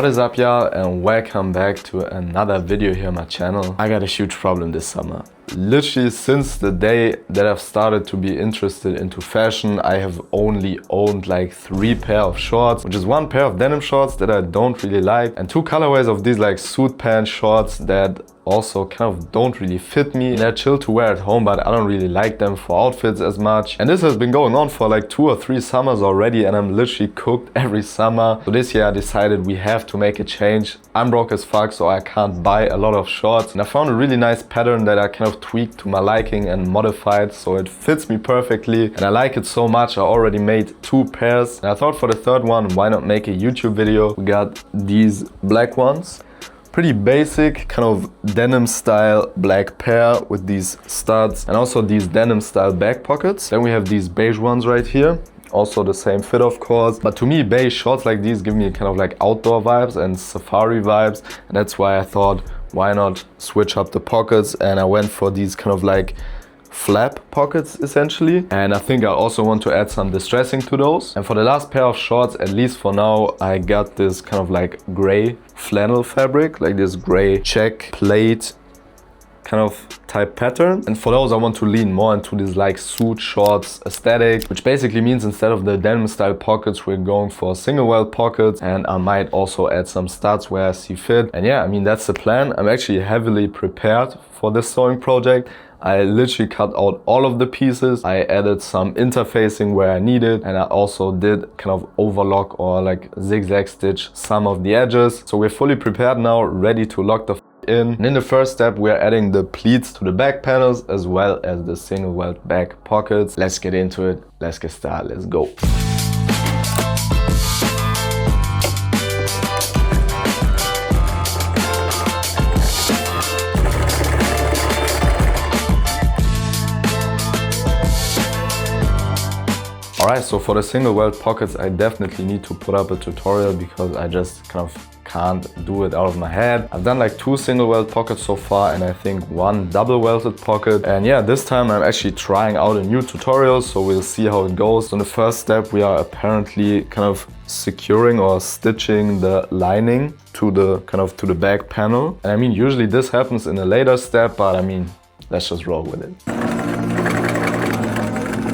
What is up, y'all, and welcome back to another video here on my channel. I got a huge problem this summer. Literally since the day that I've started to be interested into fashion, I have only owned like 3 pair of shorts, which is 1 pair of denim shorts that I don't really like, and 2 colorways of these like suit pant shorts that also kind of don't really fit me. They're chill to wear at home, but I don't really like them for outfits as much. And this has been going on for like 2 or 3 summers already, and I'm literally cooked every summer. So this year I decided we have to make a change. I'm broke as fuck, so I can't buy a lot of shorts. And I found a really nice pattern that I kind of tweaked to my liking and modified, so it fits me perfectly. And I like it so much, I already made 2 pairs. And I thought for the 3rd one, why not make a YouTube video? We got these black ones. Pretty basic, kind of denim style black pair with these studs and also these denim style back pockets. Then we have these beige ones right here. Also the same fit, of course. But to me, beige shorts like these give me kind of like outdoor vibes and safari vibes. And that's why I thought, why not switch up the pockets? And I went for these kind of like flap pockets essentially, and I think I also want to add some distressing to those. And for the last pair of shorts, at least for now, I got this kind of like gray flannel fabric, like this gray check plate kind of type pattern. And for those, I want to lean more into this like suit shorts aesthetic, which basically means instead of the denim style pockets, we're going for single welt pockets, and I might also add some studs where I see fit. And yeah, I mean, that's the plan. I'm actually heavily prepared for this sewing project. I literally cut out all of the pieces. I added some interfacing where I needed, and I also did kind of overlock or like zigzag stitch some of the edges. So we're fully prepared now, ready to lock the in. And in the first step, we're adding the pleats to the back panels as well as the single welt back pockets. Let's get into it. Let's get started. Let's go. Alright, so for the single welt pockets, I definitely need to put up a tutorial because I just kind of can't do it out of my head. I've done like 2 single welt pockets so far, and I think 1 double welted pocket. And yeah, this time I'm actually trying out a new tutorial, so we'll see how it goes. So in the first step, we are apparently kind of securing or stitching the lining to the to the back panel. And I mean, usually this happens in a later step, but I mean, let's just roll with it.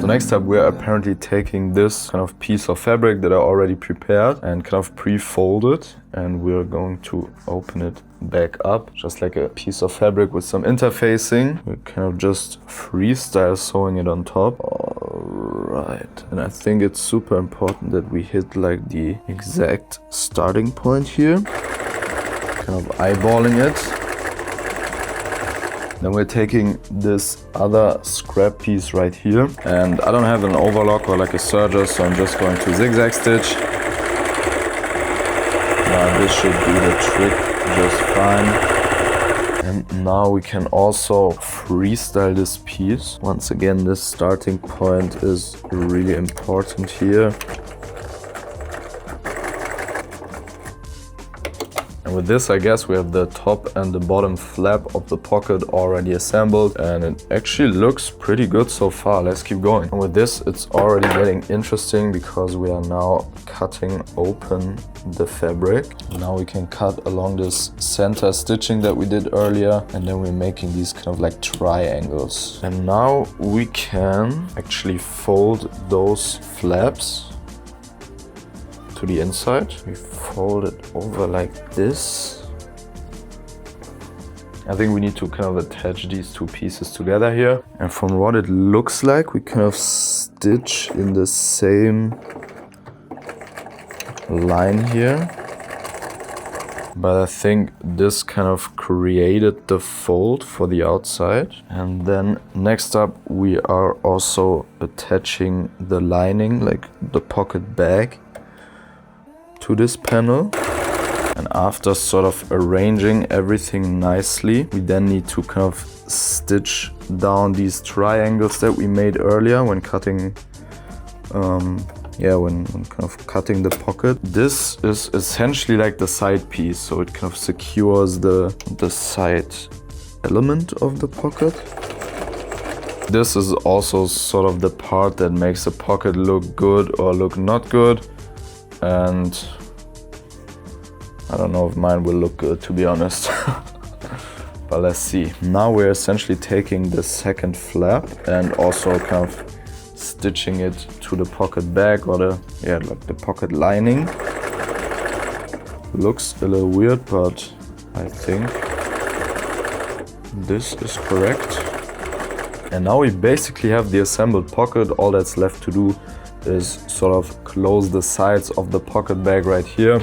So next up, we're apparently taking this kind of piece of fabric that I already prepared and kind of pre-folded, and we're going to open it back up, just like a piece of fabric with some interfacing. We're kind of just freestyle sewing it on top. Alright, and I think it's super important that we hit like the exact starting point here, kind of eyeballing it. Then we're taking this other scrap piece right here, and I don't have an overlock or like a serger, so I'm just going to zigzag stitch. Now this should do the trick just fine. And now we can also freestyle this piece. Once again, this starting point is really important here. And with this, I guess we have the top and the bottom flap of the pocket already assembled, and it actually looks pretty good so far. Let's keep going. And with this, it's already getting interesting because we are now cutting open the fabric. Now we can cut along this center stitching that we did earlier, and then we're making these kind of like triangles. And now we can actually fold those flaps to the inside. We fold it over like this. I think we need to kind of attach these 2 pieces together here. And from what it looks like, we kind of stitch in the same line here. But I think this kind of created the fold for the outside. And then next up, we are also attaching the lining, like the pocket bag, to this panel. And after sort of arranging everything nicely, we then need to kind of stitch down these triangles that we made earlier when cutting when kind of cutting the pocket. This is essentially like the side piece, so it kind of secures the side element of the pocket. This is also sort of the part that makes the pocket look good or look not good. And I don't know if mine will look good, to be honest. But let's see. Now we're essentially taking the second flap and also kind of stitching it to the pocket bag or the pocket lining. Looks a little weird, but I think this is correct. And now we basically have the assembled pocket. All that's left to do is sort of close the sides of the pocket bag right here.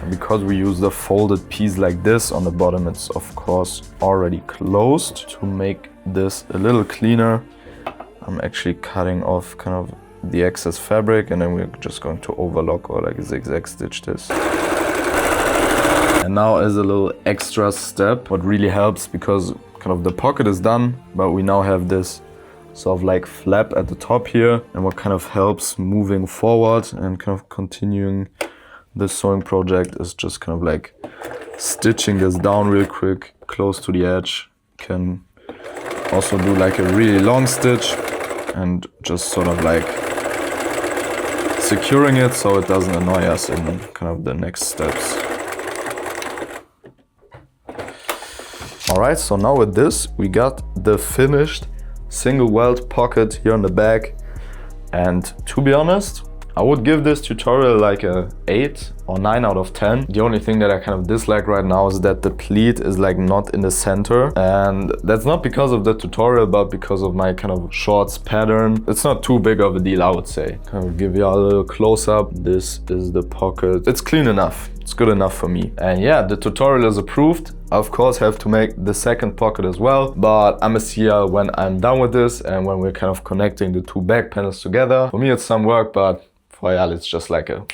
Because we use the folded piece like this on the bottom, it's of course already closed. To make this a little cleaner, I'm actually cutting off kind of the excess fabric, and then we're just going to overlock or like zigzag stitch this. And now as a little extra step, what really helps, because kind of the pocket is done, but we now have this sort of like flap at the top here, and what kind of helps moving forward and kind of continuing this sewing project is just kind of like stitching this down real quick, close to the edge. Can also do like a really long stitch and just sort of like securing it so it doesn't annoy us in kind of the next steps. Alright, so now with this, we got the finished single welt pocket here on the back. And to be honest, I would give this tutorial like a 8 or 9 out of 10. The only thing that I kind of dislike right now is that the pleat is like not in the center. And that's not because of the tutorial, but because of my kind of shorts pattern. It's not too big of a deal, I would say. Kind of give you a little close up. This is the pocket. It's clean enough. It's good enough for me. And yeah, the tutorial is approved. I of course have to make the second pocket as well, but I'm gonna see when I'm done with this and when we're kind of connecting the two back panels together. For me, it's some work, but for y'all, it's just like a...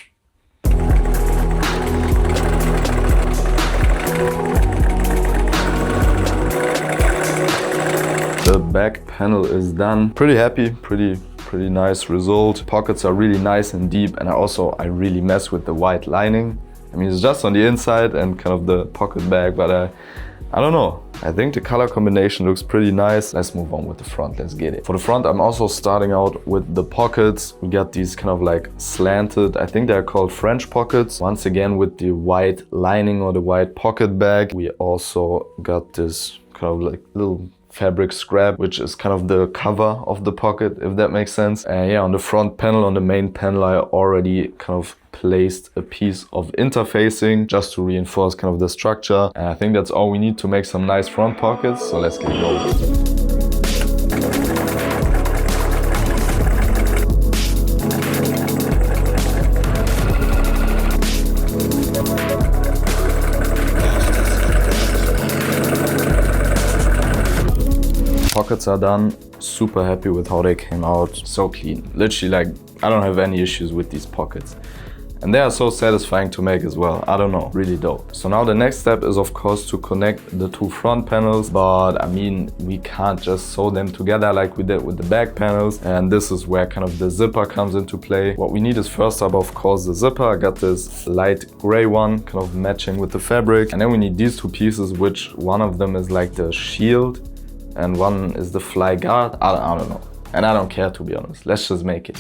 The back panel is done. Pretty happy, pretty nice result. Pockets are really nice and deep, and I really mess with the white lining. I mean, it's just on the inside and kind of the pocket bag, but I don't know. I think the color combination looks pretty nice. Let's move on with the front, let's get it. For the front, I'm also starting out with the pockets. We got these kind of like slanted, I think they're called French pockets. Once again, with the white lining or the white pocket bag. We also got this kind of like little fabric scrap, which is kind of the cover of the pocket, if that makes sense. And yeah, on the front panel, on the main panel, I already kind of placed a piece of interfacing just to reinforce kind of the structure. And I think that's all we need to make some nice front pockets. So let's get going. Pockets are done. Super happy with how they came out. So clean. Literally, like, I don't have any issues with these pockets. And they are so satisfying to make as well. I don't know, really dope. So now the next step is of course to connect the two front panels, but I mean, we can't just sew them together like we did with the back panels. And this is where kind of the zipper comes into play. What we need is first up, of course, the zipper. I got this light gray one, kind of matching with the fabric. And then we need these two pieces, which one of them is like the shield and one is the fly guard. I don't know. And I don't care, to be honest. Let's just make it.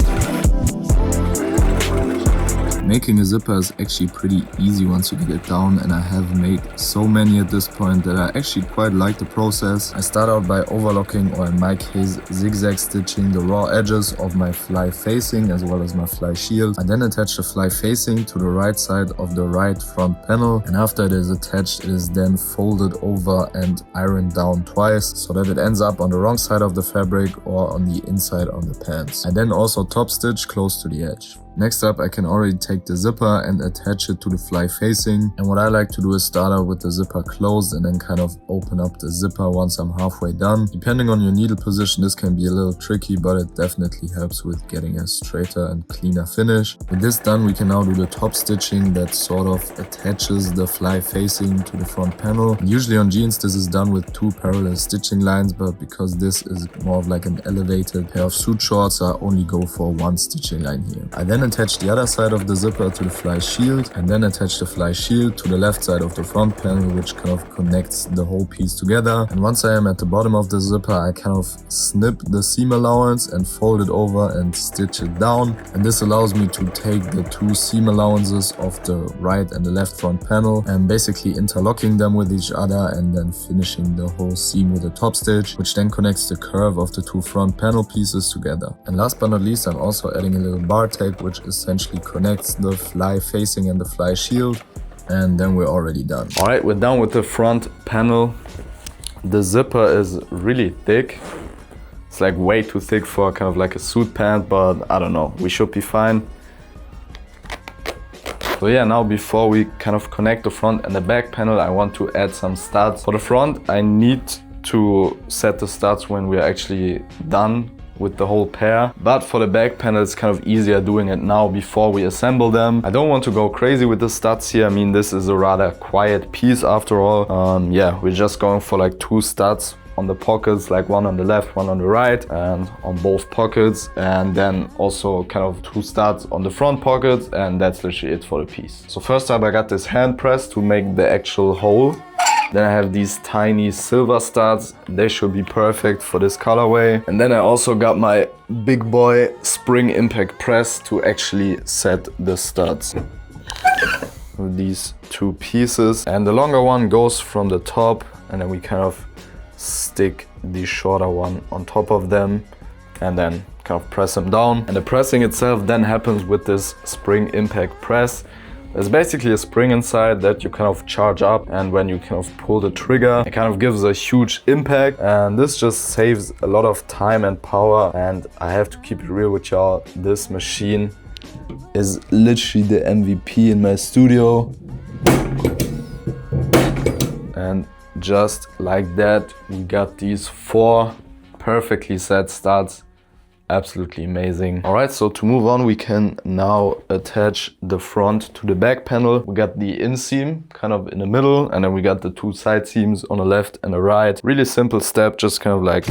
Making a zipper is actually pretty easy once you get it down, and I have made so many at this point that I actually quite like the process. I start out by overlocking, or in my case zigzag stitching, the raw edges of my fly facing as well as my fly shield. I then attach the fly facing to the right side of the right front panel, and after it is attached, it is then folded over and ironed down twice so that it ends up on the wrong side of the fabric or on the inside of the pants. I then also top stitch close to the edge. Next up, I can already take the zipper and attach it to the fly facing. And what I like to do is start out with the zipper closed and then kind of open up the zipper once I'm halfway done. Depending on your needle position, this can be a little tricky, but it definitely helps with getting a straighter and cleaner finish. With this done, we can now do the top stitching that sort of attaches the fly facing to the front panel. And usually on jeans, this is done with 2 parallel stitching lines, but because this is more of like an elevated pair of suit shorts, I only go for 1 stitching line here. I then Then attach the other side of the zipper to the fly shield, and then attach the fly shield to the left side of the front panel, which kind of connects the whole piece together. And once I am at the bottom of the zipper, I kind of snip the seam allowance and fold it over and stitch it down. And this allows me to take the two seam allowances of the right and the left front panel and basically interlocking them with each other, and then finishing the whole seam with a top stitch, which then connects the curve of the two front panel pieces together. And last but not least, I'm also adding a little bar tape, which essentially connects the fly facing and the fly shield. And then we're already done. All right, we're done with the front panel. The zipper is really thick. It's like way too thick for kind of like a suit pant, but I don't know, we should be fine. So yeah, now before we kind of connect the front and the back panel, I want to add some studs. For the front, I need to set the studs when we're actually done with the whole pair. But for the back panel, it's kind of easier doing it now before we assemble them. I don't want to go crazy with the studs here. I mean, this is a rather quiet piece after all. Yeah, we're just going for like 2 studs on the pockets, like one on the left, one on the right, and on both pockets, and then also kind of 2 studs on the front pockets, and that's literally it for the piece. So first up, I got this hand press to make the actual hole. Then I have these tiny silver studs. They should be perfect for this colorway. And then I also got my big boy spring impact press to actually set the studs. With these 2 pieces. And the longer one goes from the top, and then we kind of stick the shorter one on top of them and then kind of press them down. And the pressing itself then happens with this spring impact press. There's basically a spring inside that you kind of charge up, and when you kind of pull the trigger, it kind of gives a huge impact, and this just saves a lot of time and power. And I have to keep it real with y'all, this machine is literally the MVP in my studio. And just like that, we got these 4 perfectly set studs. Absolutely amazing. All right, so to move on, we can now attach the front to the back panel. We got the inseam kind of in the middle, and then we got the 2 side seams on the left and the right. Really simple step, just kind of like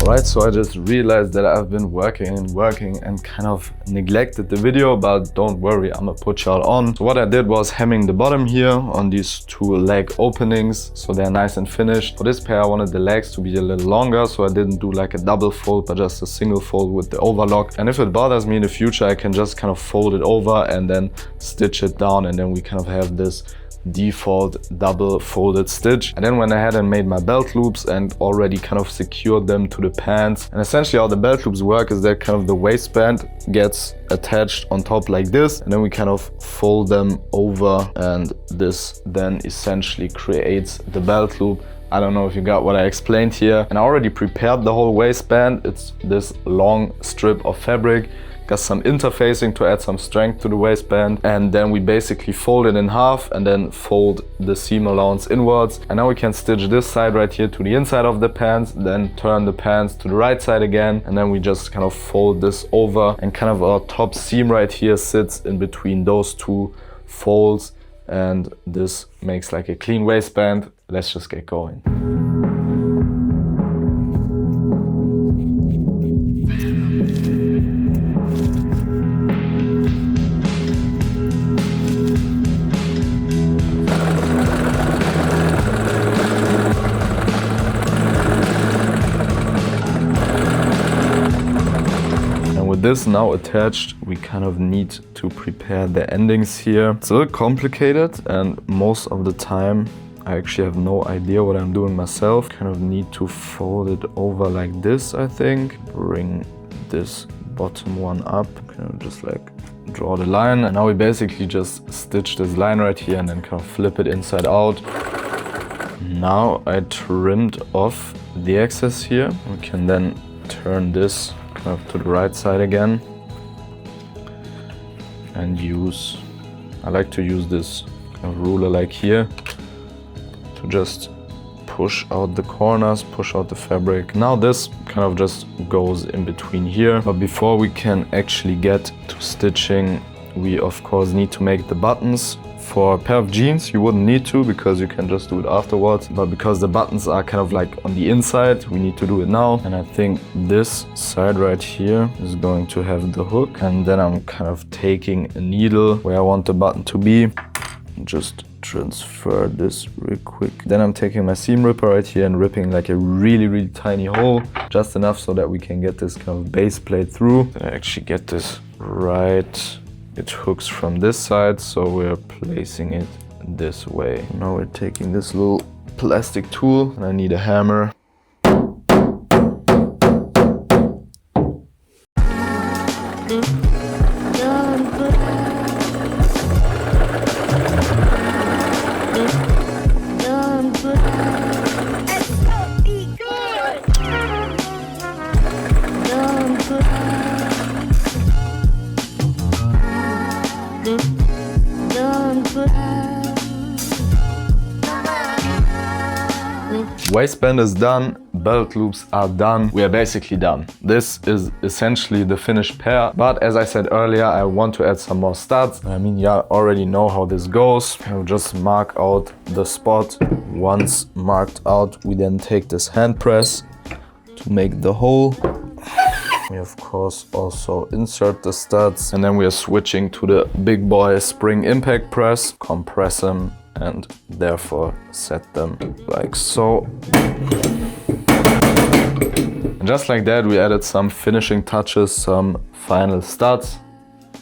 Alright, so I just realized that I've been working and kind of neglected the video, but don't worry, I'm gonna put y'all on. So what I did was hemming the bottom here on these 2 leg openings, so they're nice and finished. For this pair, I wanted the legs to be a little longer, so I didn't do like a double fold, but just a single fold with the overlock. And if it bothers me in the future, I can just kind of fold it over and then stitch it down, and then we kind of have this default double folded stitch. And then when I had and made my belt loops and already kind of secured them to the pants, and essentially how the belt loops work is that kind of the waistband gets attached on top like this, and then we kind of fold them over, and this then essentially creates the belt loop. I don't know if you got what I explained here. And I already prepared the whole waistband. It's this long strip of fabric. Got some interfacing to add some strength to the waistband, and then we basically fold it in half and then fold the seam allowance inwards. And now we can stitch this side right here to the inside of the pants, then turn the pants to the right side again, and then we just kind of fold this over, and kind of our top seam right here sits in between those 2 folds, and this makes like a clean waistband. Let's just get going. This now attached, we kind of need to prepare the endings here. It's a little complicated, and most of the time I actually have no idea what I'm doing myself. Kind of need to fold it over like this, I think. Bring this bottom one up, kind of just like draw the line, and now we basically just stitch this line right here and then kind of flip it inside out. Now I trimmed off the excess here. We can then turn this kind of to the right side again and use I like to use this kind of ruler like here to just push out the corners, push out the fabric. Now this kind of just goes in between here. But before we can actually get to stitching, we of course need to make the buttons. For a pair of jeans, you wouldn't need to because you can just do it afterwards. But because the buttons are kind of like on the inside, we need to do it now. And I think this side right here is going to have the hook. And then I'm kind of taking a needle where I want the button to be. Just transfer this real quick. Then I'm taking my seam ripper right here and ripping like a really tiny hole. Just enough so that we can get this kind of base plate through. Then I actually get this right. It hooks from this side, so we're placing it this way. Now we're taking this little plastic tool and I need a hammer. Waistband is done, belt loops are done. We are basically done. This is essentially the finished pair. But as I said earlier, I want to add some more studs. I mean, you already know how this goes. I'll just mark out the spot. Once marked out, we then take this hand press to make the hole. We of course also insert the studs. And then we are switching to the big boy spring impact press. Compress them and therefore set them like so. And just like that, we added some finishing touches, some final studs.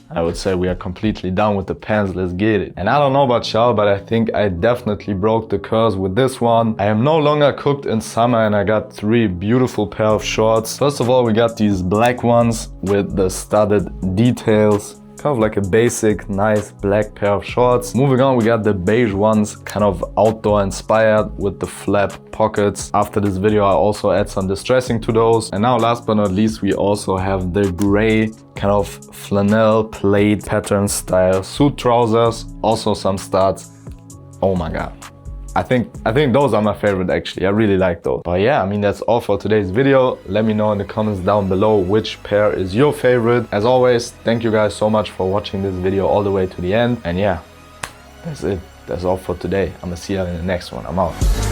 I would say we are completely done with the pants, let's get it. And I don't know about y'all, but I think I definitely broke the curse with this one. I am no longer cooked in summer and I got 3 beautiful pair of shorts. First of all, we got these black ones with the studded details. Kind of like a basic, nice black pair of shorts. Moving on, we got the beige ones, kind of outdoor inspired with the flap pockets. After this video, I also add some distressing to those. And now last but not least, we also have the gray kind of flannel plaid pattern style suit trousers. Also some studs. Oh my God. I think those are my favorite actually. I really like those. But yeah, I mean, that's all for today's video. Let me know in the comments down below which pair is your favorite. As always, thank you guys so much for watching this video all the way to the end. And yeah, that's it. That's all for today. I'm gonna see you in the next one. I'm out.